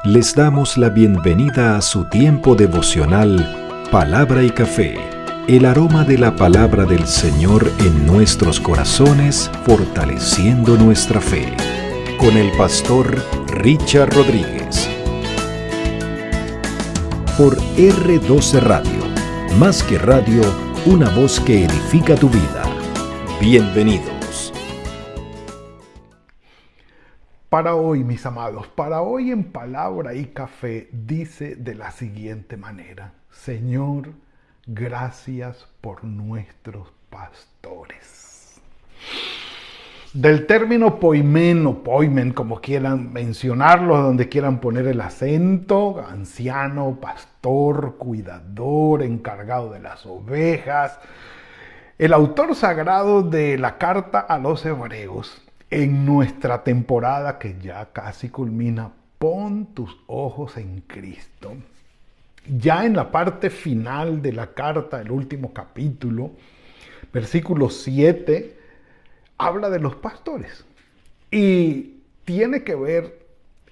Les damos la bienvenida a su tiempo devocional Palabra y Café, el aroma de la palabra del Señor en nuestros corazones, fortaleciendo nuestra fe. Con el pastor Richard Rodríguez. Por R12 Radio, más que radio, una voz que edifica tu vida. Bienvenidos. Para hoy, mis amados, para hoy en Palabra y Café dice de la siguiente manera: Señor, gracias por nuestros pastores. Del término poimen o poimen, como quieran mencionarlo, donde quieran poner el acento, anciano, pastor, cuidador, encargado de las ovejas. El autor sagrado de la carta a los hebreos, en nuestra temporada que ya casi culmina, pon tus ojos en Cristo. Ya en la parte final de la carta, el último capítulo, versículo 7, habla de los pastores. Y tiene que ver,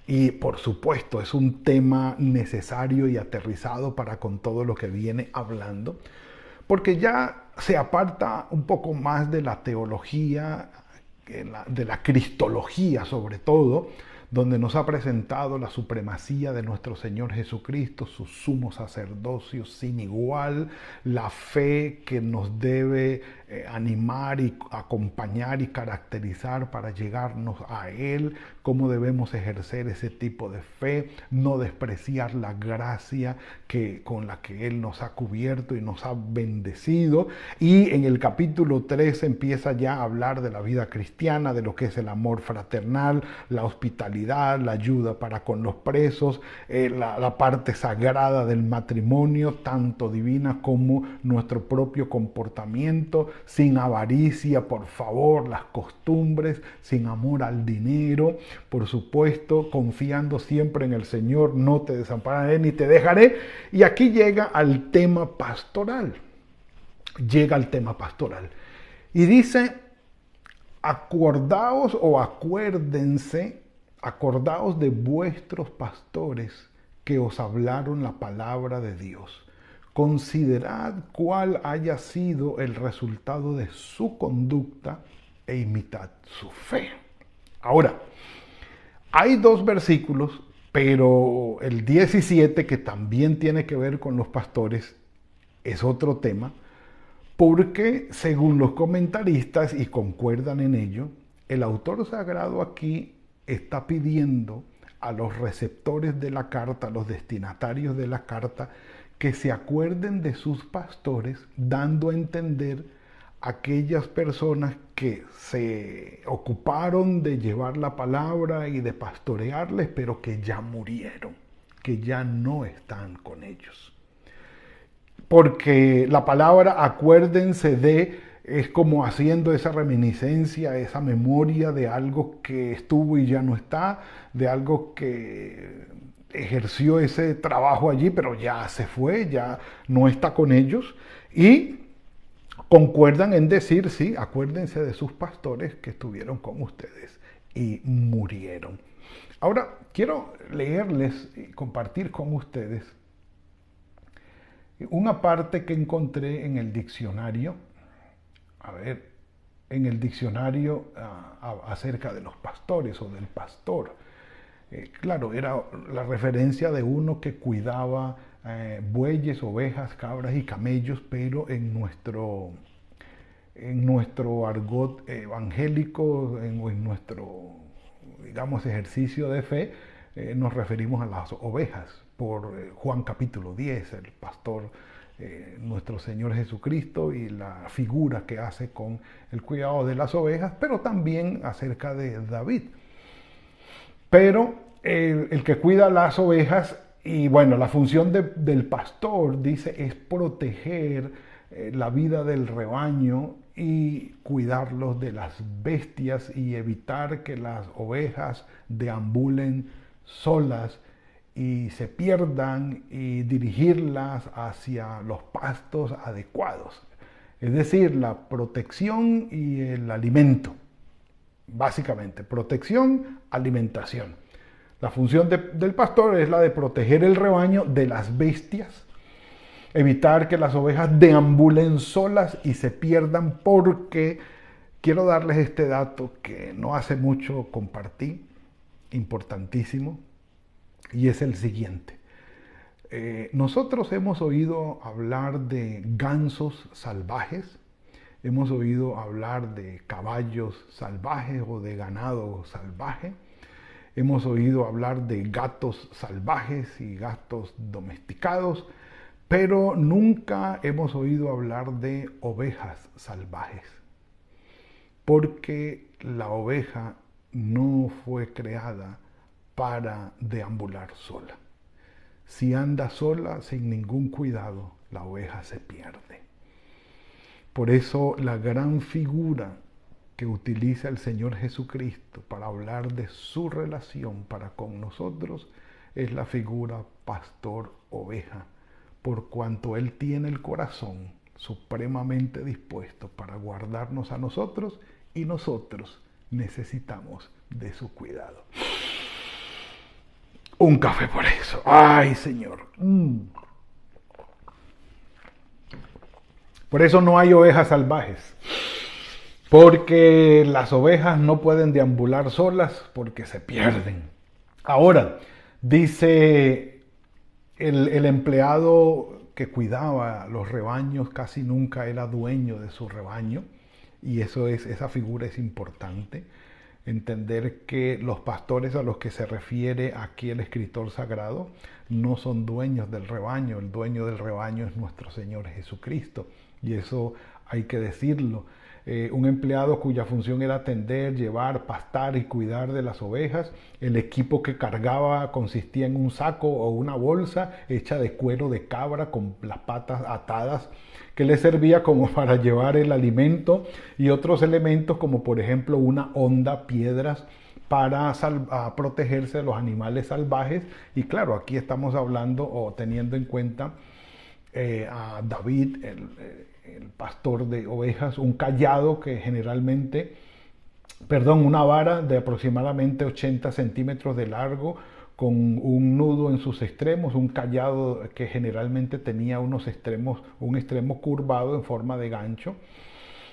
y por supuesto es un tema necesario y aterrizado para con todo lo que viene hablando, porque ya se aparta un poco más de la teología, de la cristología sobre todo, donde nos ha presentado la supremacía de nuestro Señor Jesucristo, su sumo sacerdocio sin igual, la fe que nos debe animar y acompañar y caracterizar para llegarnos a Él, cómo debemos ejercer ese tipo de fe, no despreciar la gracia con la que Él nos ha cubierto y nos ha bendecido. Y en el capítulo 3 empieza ya a hablar de la vida cristiana, de lo que es el amor fraternal, la hospitalidad, la ayuda para con los presos, la parte sagrada del matrimonio, tanto divina como nuestro propio comportamiento, sin avaricia, por favor, las costumbres, sin amor al dinero, por supuesto, confiando siempre en el Señor, no te desampararé ni te dejaré. Y aquí llega al tema pastoral. Y dice: acordaos o acuérdense, acordaos de vuestros pastores que os hablaron la palabra de Dios. Considerad cuál haya sido el resultado de su conducta e imitad su fe. Ahora, hay dos versículos, pero el 17, que también tiene que ver con los pastores, es otro tema, porque según los comentaristas, y concuerdan en ello, el autor sagrado aquí está pidiendo a los receptores de la carta, a los destinatarios de la carta, que se acuerden de sus pastores, dando a entender aquellas personas que se ocuparon de llevar la palabra y de pastorearles, pero que ya murieron, que ya no están con ellos. Porque la palabra acuérdense de es como haciendo esa reminiscencia, esa memoria de algo que estuvo y ya no está, de algo que ejerció ese trabajo allí, pero ya se fue, ya no está con ellos. Y concuerdan en decir, sí, acuérdense de sus pastores que estuvieron con ustedes y murieron. Ahora, quiero leerles y compartir con ustedes una parte que encontré en el diccionario, acerca de los pastores o del pastor. Claro, era la referencia de uno que cuidaba bueyes, ovejas, cabras y camellos, pero en nuestro argot evangélico, en nuestro, digamos, ejercicio de fe, nos referimos a las ovejas. Por Juan capítulo 10, el pastor, nuestro Señor Jesucristo, y la figura que hace con el cuidado de las ovejas, pero también acerca de David. Pero el que cuida las ovejas, y bueno, la función del pastor, dice, es proteger la vida del rebaño y cuidarlos de las bestias y evitar que las ovejas deambulen solas y se pierdan, y dirigirlas hacia los pastos adecuados. Es decir, la protección y el alimento. Básicamente, protección, alimentación. La función del pastor es la de proteger el rebaño de las bestias, evitar que las ovejas deambulen solas y se pierdan, porque quiero darles este dato que no hace mucho compartí, importantísimo, y es el siguiente. Nosotros hemos oído hablar de gansos salvajes, hemos oído hablar de caballos salvajes o de ganado salvaje, hemos oído hablar de gatos salvajes y gatos domesticados, pero nunca hemos oído hablar de ovejas salvajes, porque la oveja no fue creada para deambular sola. Si anda sola, sin ningún cuidado, la oveja se pierde. Por eso la gran figura que utiliza el Señor Jesucristo para hablar de su relación para con nosotros es la figura pastor-oveja, por cuanto Él tiene el corazón supremamente dispuesto para guardarnos a nosotros y nosotros necesitamos de su cuidado. Un café por eso. ¡Ay, Señor! Por eso no hay ovejas salvajes. Porque las ovejas no pueden deambular solas porque se pierden. Ahora, dice el empleado que cuidaba los rebaños, casi nunca era dueño de su rebaño. Y esa figura es importante. Entender que los pastores a los que se refiere aquí el escritor sagrado no son dueños del rebaño. El dueño del rebaño es nuestro Señor Jesucristo. Y eso hay que decirlo. Un empleado cuya función era atender, llevar, pastar y cuidar de las ovejas. El equipo que cargaba consistía en un saco o una bolsa hecha de cuero de cabra con las patas atadas, que le servía como para llevar el alimento y otros elementos como por ejemplo una honda, piedras para protegerse de los animales salvajes. Y claro, aquí estamos hablando o teniendo en cuenta a David, el pastor de ovejas, un cayado que una vara de aproximadamente 80 centímetros de largo, con un nudo en sus extremos, un cayado que generalmente tenía un extremo curvado en forma de gancho,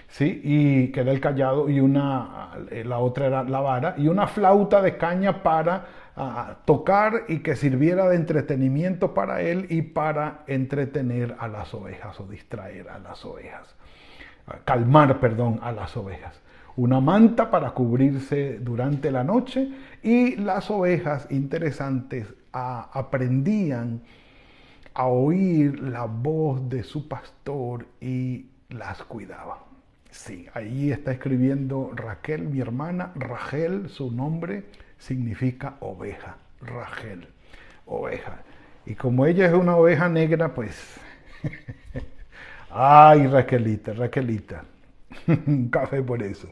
¿sí? Y que era el cayado, y la otra era la vara, y una flauta de caña para tocar y que sirviera de entretenimiento para él y para entretener a las ovejas o distraer a las ovejas, calmar a las ovejas. Una manta para cubrirse durante la noche, y las ovejas, interesantes, aprendían a oír la voz de su pastor y las cuidaba. Sí, ahí está escribiendo Raquel, mi hermana. Rachel, su nombre significa oveja. Rachel, oveja. Y como ella es una oveja negra, pues... Ay, Raquelita. Un café por eso.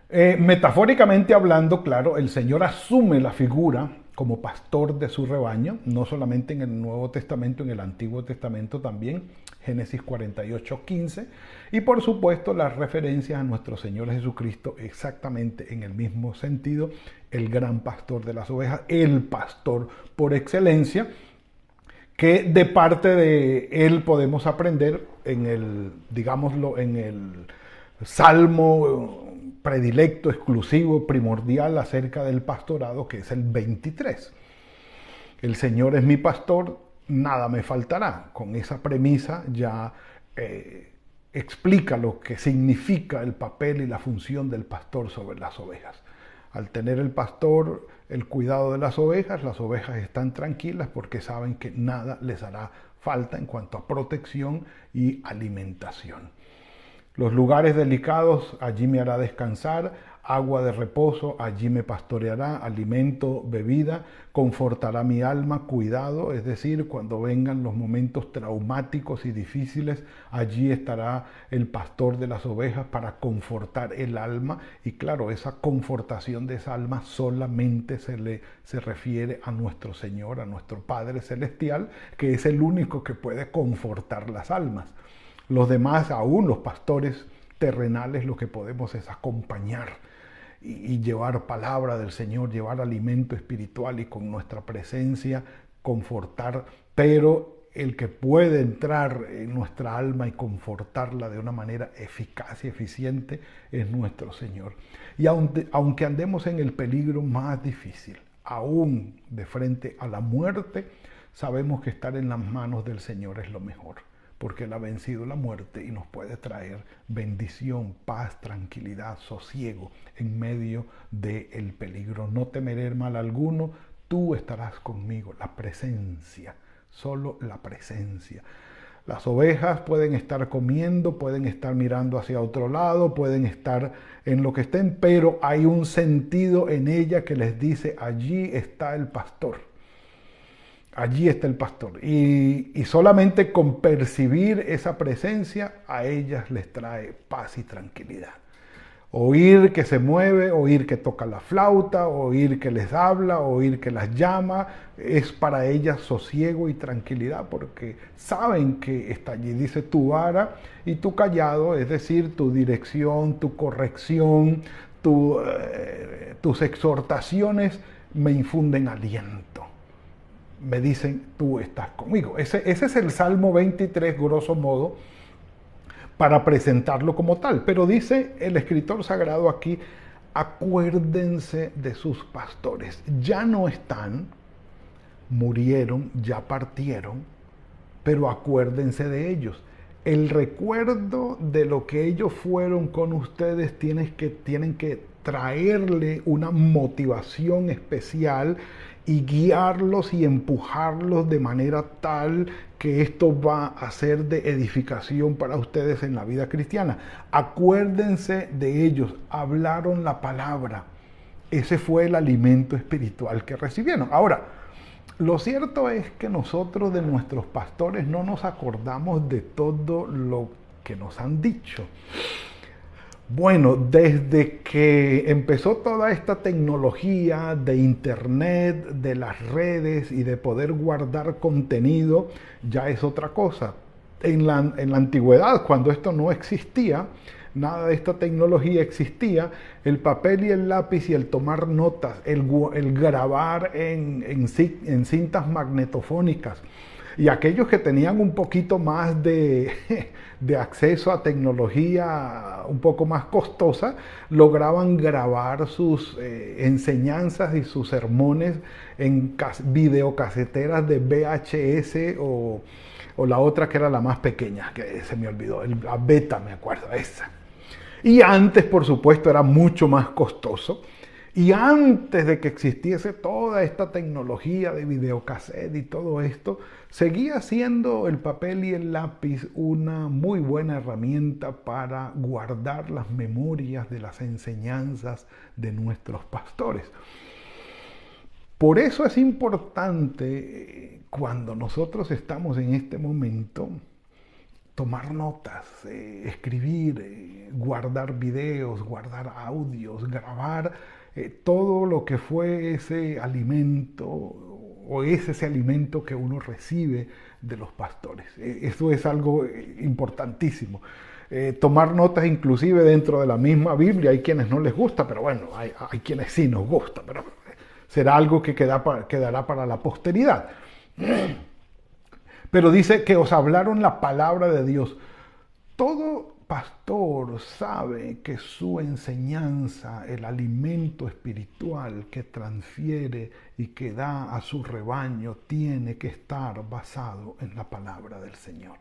Metafóricamente hablando, claro, el Señor asume la figura como pastor de su rebaño, no solamente en el Nuevo Testamento, en el Antiguo Testamento también, Génesis 48:15, y por supuesto las referencias a nuestro Señor Jesucristo exactamente en el mismo sentido, el gran pastor de las ovejas, el pastor por excelencia, que de parte de él podemos aprender en el salmo predilecto, exclusivo, primordial acerca del pastorado, que es el 23. El Señor es mi pastor, nada me faltará. Con esa premisa ya explica lo que significa el papel y la función del pastor sobre las ovejas. Al tener el pastor el cuidado de las ovejas están tranquilas porque saben que nada les hará falta en cuanto a protección y alimentación. Los lugares delicados, allí me hará descansar, agua de reposo, allí me pastoreará, alimento, bebida, confortará mi alma, cuidado, es decir, cuando vengan los momentos traumáticos y difíciles, allí estará el pastor de las ovejas para confortar el alma. Y claro, esa confortación de esa alma solamente se refiere a nuestro Señor, a nuestro Padre Celestial, que es el único que puede confortar las almas. Los demás, aún los pastores terrenales, lo que podemos es acompañar y llevar palabra del Señor, llevar alimento espiritual y con nuestra presencia confortar, pero el que puede entrar en nuestra alma y confortarla de una manera eficaz y eficiente es nuestro Señor. Y aunque andemos en el peligro más difícil, aún de frente a la muerte, sabemos que estar en las manos del Señor es lo mejor, porque Él ha vencido la muerte y nos puede traer bendición, paz, tranquilidad, sosiego en medio del peligro. No temeré mal alguno, tú estarás conmigo. La presencia, solo la presencia. Las ovejas pueden estar comiendo, pueden estar mirando hacia otro lado, pueden estar en lo que estén, pero hay un sentido en ella que les dice, allí está el pastor. Allí está el pastor. Y solamente con percibir esa presencia, a ellas les trae paz y tranquilidad. Oír que se mueve, oír que toca la flauta, oír que les habla, oír que las llama, es para ellas sosiego y tranquilidad porque saben que está allí. Dice tu vara y tu callado, es decir, tu dirección, tu corrección, tus exhortaciones me infunden aliento. Me dicen, tú estás conmigo. Ese es el Salmo 23, grosso modo, para presentarlo como tal. Pero dice el escritor sagrado aquí, acuérdense de sus pastores. Ya no están, murieron, ya partieron, pero acuérdense de ellos. El recuerdo de lo que ellos fueron con ustedes tienen que traerle una motivación especial y guiarlos y empujarlos de manera tal que esto va a ser de edificación para ustedes en la vida cristiana. Acuérdense de ellos, hablaron la palabra. Ese fue el alimento espiritual que recibieron. Ahora, lo cierto es que nosotros de nuestros pastores no nos acordamos de todo lo que nos han dicho. Bueno, desde que empezó toda esta tecnología de internet, de las redes y de poder guardar contenido, ya es otra cosa. En la antigüedad, cuando esto no existía, nada de esta tecnología existía, el papel y el lápiz y el tomar notas, el grabar en cintas magnetofónicas, y aquellos que tenían un poquito más de acceso a tecnología un poco más costosa, lograban grabar sus enseñanzas y sus sermones en videocaseteras de VHS o la otra que era la más pequeña, que se me olvidó, la beta, me acuerdo, esa. Y antes, por supuesto, era mucho más costoso. Y antes de que existiese toda esta tecnología de videocassette y todo esto, seguía siendo el papel y el lápiz una muy buena herramienta para guardar las memorias de las enseñanzas de nuestros pastores. Por eso es importante cuando nosotros estamos en este momento tomar notas, escribir, guardar videos, guardar audios, grabar todo lo que fue ese alimento o es ese alimento que uno recibe de los pastores. Eso es algo importantísimo. Tomar notas inclusive dentro de la misma Biblia, hay quienes no les gusta, pero bueno, hay quienes sí nos gusta, pero será algo que quedará para la posteridad. Pero dice que os hablaron la palabra de Dios. Todo pastor sabe que su enseñanza, el alimento espiritual que transfiere y que da a su rebaño, tiene que estar basado en la palabra del Señor.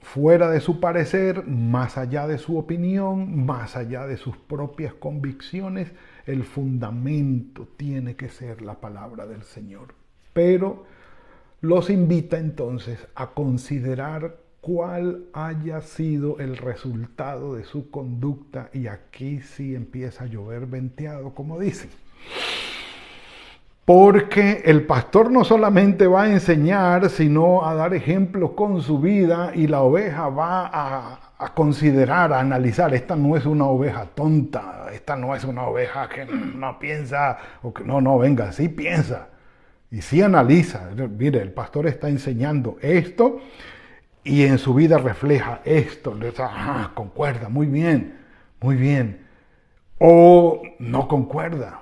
Fuera de su parecer, más allá de su opinión, más allá de sus propias convicciones, el fundamento tiene que ser la palabra del Señor. Pero los invita entonces a considerar cuál haya sido el resultado de su conducta, y aquí sí empieza a llover venteado, como dicen. Porque el pastor no solamente va a enseñar, sino a dar ejemplo con su vida, y la oveja va a considerar, a analizar. Esta no es una oveja tonta, esta no es una oveja que no piensa, o que no, venga, sí piensa. Y sí analiza. Mire, el pastor está enseñando esto y en su vida refleja esto. Concuerda, muy bien, muy bien. o no concuerda.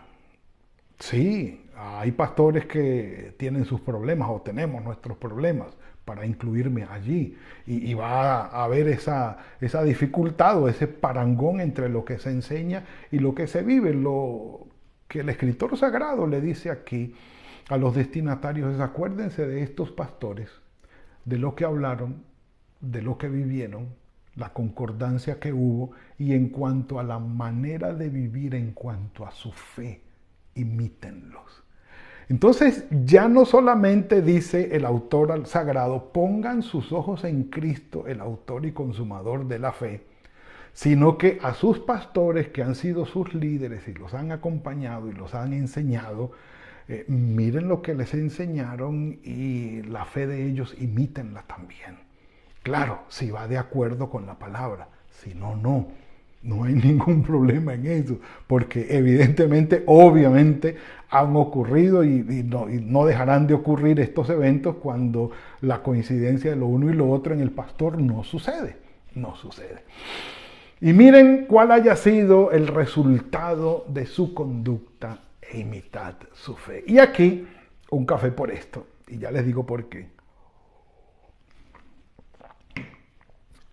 Sí, hay pastores que tienen sus problemas o tenemos nuestros problemas para incluirme allí. Y va a haber esa dificultad o ese parangón entre lo que se enseña y lo que se vive. Lo que el escritor sagrado le dice aquí a los destinatarios es: acuérdense de estos pastores, de lo que hablaron, de lo que vivieron, la concordancia que hubo, y en cuanto a la manera de vivir, en cuanto a su fe, imítenlos. Entonces ya no solamente dice el autor al sagrado: pongan sus ojos en Cristo, el autor y consumador de la fe, sino que a sus pastores, que han sido sus líderes y los han acompañado y los han enseñado, miren lo que les enseñaron y la fe de ellos imítenla también. Claro, si va de acuerdo con la palabra, si no, no. No hay ningún problema en eso, porque evidentemente, obviamente, han ocurrido y no dejarán de ocurrir estos eventos cuando la coincidencia de lo uno y lo otro en el pastor no sucede, no sucede. Y miren cuál haya sido el resultado de su conducta e imitad su fe. Y aquí, un café por esto, y ya les digo por qué.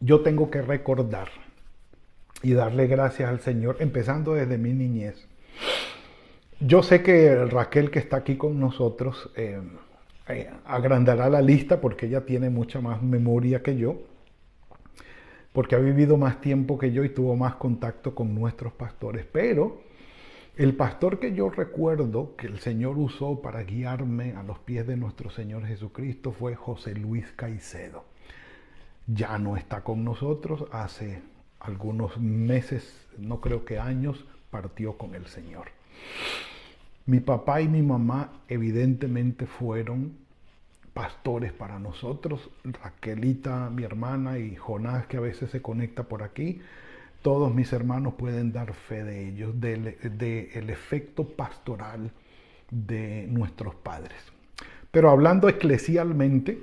Yo tengo que recordar y darle gracias al Señor, empezando desde mi niñez. Yo sé que Raquel, que está aquí con nosotros, agrandará la lista porque ella tiene mucha más memoria que yo, porque ha vivido más tiempo que yo y tuvo más contacto con nuestros pastores. Pero el pastor que yo recuerdo que el Señor usó para guiarme a los pies de nuestro Señor Jesucristo fue José Luis Caicedo. Ya no está con nosotros, hace algunos meses, no creo que años, partió con el Señor. Mi papá y mi mamá evidentemente fueron pastores para nosotros. Raquelita, mi hermana, y Jonás, que a veces se conecta por aquí, todos mis hermanos pueden dar fe de ellos, del efecto pastoral de nuestros padres. Pero hablando eclesialmente,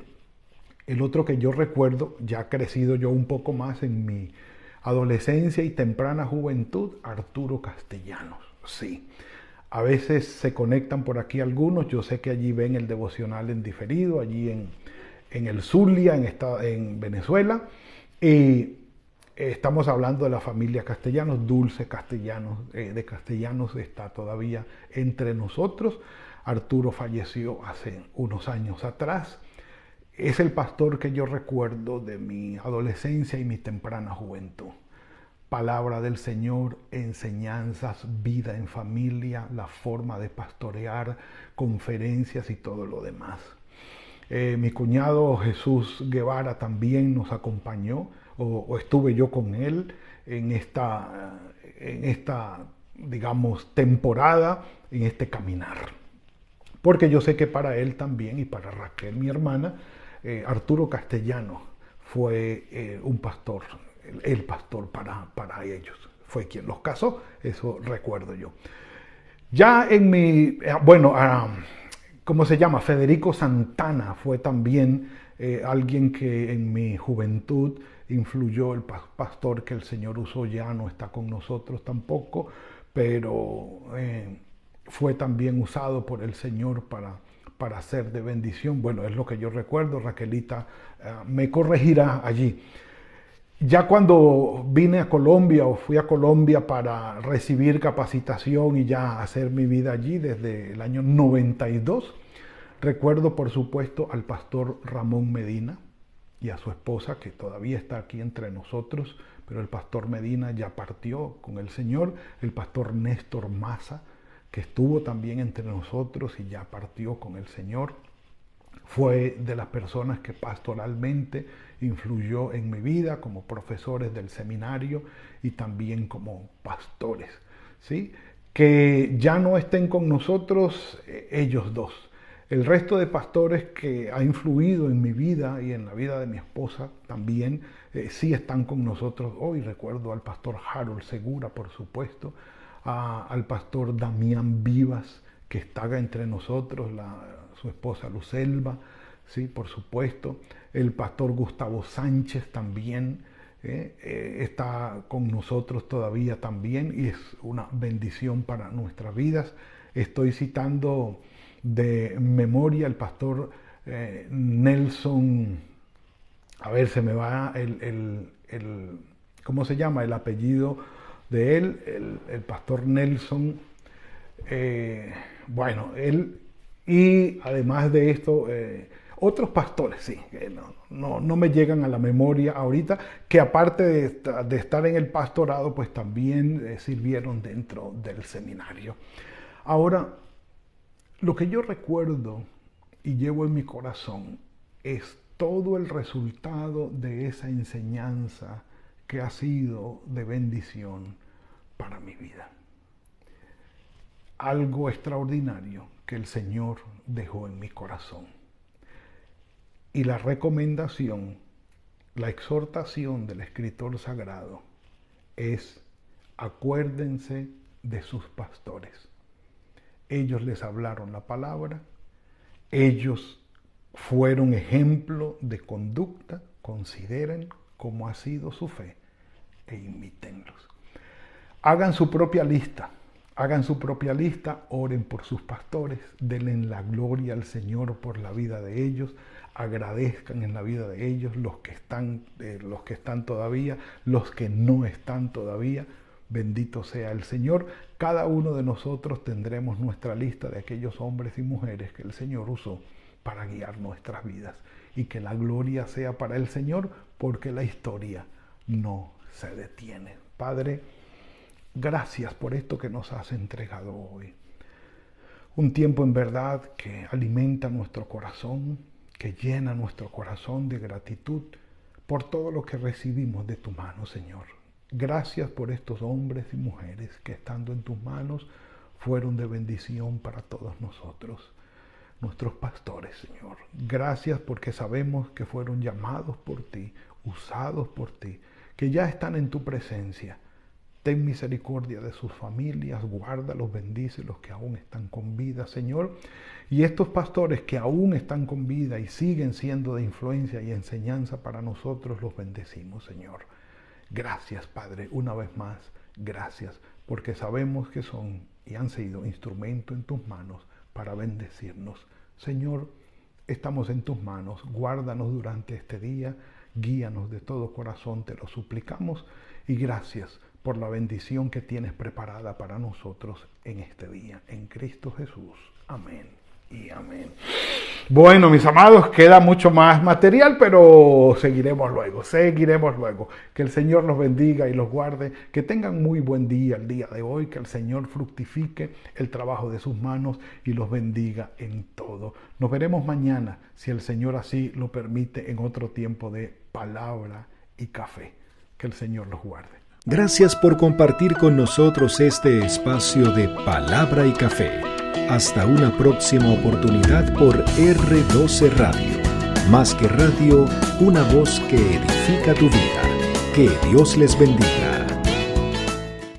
el otro que yo recuerdo, ya crecido yo un poco más en mi adolescencia y temprana juventud, Arturo Castellanos. Sí, a veces se conectan por aquí algunos, yo sé que allí ven el devocional en diferido, allí en el Zulia, en Venezuela, y estamos hablando de la familia Castellanos. Dulce Castellanos, de Castellanos, está todavía entre nosotros. Arturo falleció hace unos años atrás. Es el pastor que yo recuerdo de mi adolescencia y mi temprana juventud. Palabra del Señor, enseñanzas, vida en familia, la forma de pastorear, conferencias y todo lo demás. Mi cuñado Jesús Guevara también nos acompañó, o estuve yo con él en esta, digamos, temporada, en este caminar. Porque yo sé que para él también y para Raquel, mi hermana, Arturo Castellano fue un pastor, el pastor para ellos. Fue quien los casó, eso recuerdo yo. Ya en mi, ¿cómo se llama? Federico Santana fue también alguien que en mi juventud influyó, el pastor que el Señor usó. Ya no está con nosotros tampoco, pero fue también usado por el Señor para ser de bendición. Bueno, es lo que yo recuerdo. Raquelita me corregirá allí. Ya cuando vine a Colombia o fui a Colombia para recibir capacitación y ya hacer mi vida allí desde el año 92, recuerdo por supuesto al pastor Ramón Medina y a su esposa, que todavía está aquí entre nosotros, pero el pastor Medina ya partió con el Señor. El pastor Néstor Maza, que estuvo también entre nosotros y ya partió con el Señor, fue de las personas que pastoralmente influyó en mi vida como profesores del seminario y también como pastores, ¿sí? Que ya no estén con nosotros ellos dos. El resto de pastores que ha influido en mi vida y en la vida de mi esposa también sí están con nosotros hoy. Recuerdo al pastor Harold Segura, por supuesto, al pastor Damián Vivas, que está entre nosotros, su esposa Lucelva, sí, por supuesto, el pastor Gustavo Sánchez también, está con nosotros todavía también y es una bendición para nuestras vidas. Estoy citando de memoria el pastor Nelson, a ver, se me va ¿cómo se llama? El apellido de él, el pastor Nelson. Bueno, él, y además de esto, otros pastores, sí, que no me llegan a la memoria ahorita, que aparte de estar en el pastorado, pues también sirvieron dentro del seminario. Ahora, lo que yo recuerdo y llevo en mi corazón es todo el resultado de esa enseñanza que ha sido de bendición para mi vida. Algo extraordinario que el Señor dejó en mi corazón. Y la recomendación, la exhortación del escritor sagrado es: acuérdense de sus pastores. Ellos les hablaron la palabra, ellos fueron ejemplo de conducta, consideren cómo ha sido su fe e imítenlos. Hagan su propia lista, oren por sus pastores, denle la gloria al Señor por la vida de ellos, agradezcan en la vida de ellos los que están todavía, los que no están todavía. Bendito sea el Señor. Cada uno de nosotros tendremos nuestra lista de aquellos hombres y mujeres que el Señor usó para guiar nuestras vidas. Y que la gloria sea para el Señor, porque la historia no se detiene. Padre, gracias por esto que nos has entregado hoy. Un tiempo en verdad que alimenta nuestro corazón, que llena nuestro corazón de gratitud por todo lo que recibimos de tu mano, Señor. Gracias por estos hombres y mujeres que, estando en tus manos, fueron de bendición para todos nosotros, nuestros pastores, Señor. Gracias porque sabemos que fueron llamados por ti, usados por ti, que ya están en tu presencia. Ten misericordia de sus familias, guárdalos, bendícelos que aún están con vida, Señor. Y estos pastores que aún están con vida y siguen siendo de influencia y enseñanza para nosotros, los bendecimos, Señor. Gracias, Padre, una vez más, gracias, porque sabemos que son y han sido instrumento en tus manos para bendecirnos. Señor, estamos en tus manos, guárdanos durante este día, guíanos de todo corazón, te lo suplicamos, y gracias por la bendición que tienes preparada para nosotros en este día. En Cristo Jesús. Amén y amén. Bueno, mis amados, queda mucho más material, pero seguiremos luego. Que el Señor los bendiga y los guarde, que tengan muy buen día el día de hoy, que el Señor fructifique el trabajo de sus manos y los bendiga en todo. Nos veremos mañana, si el Señor así lo permite, en otro tiempo de palabra y café. Que el Señor los guarde. Gracias por compartir con nosotros este espacio de Palabra y Café. Hasta una próxima oportunidad por R12 Radio. Más que radio, una voz que edifica tu vida. Que Dios les bendiga.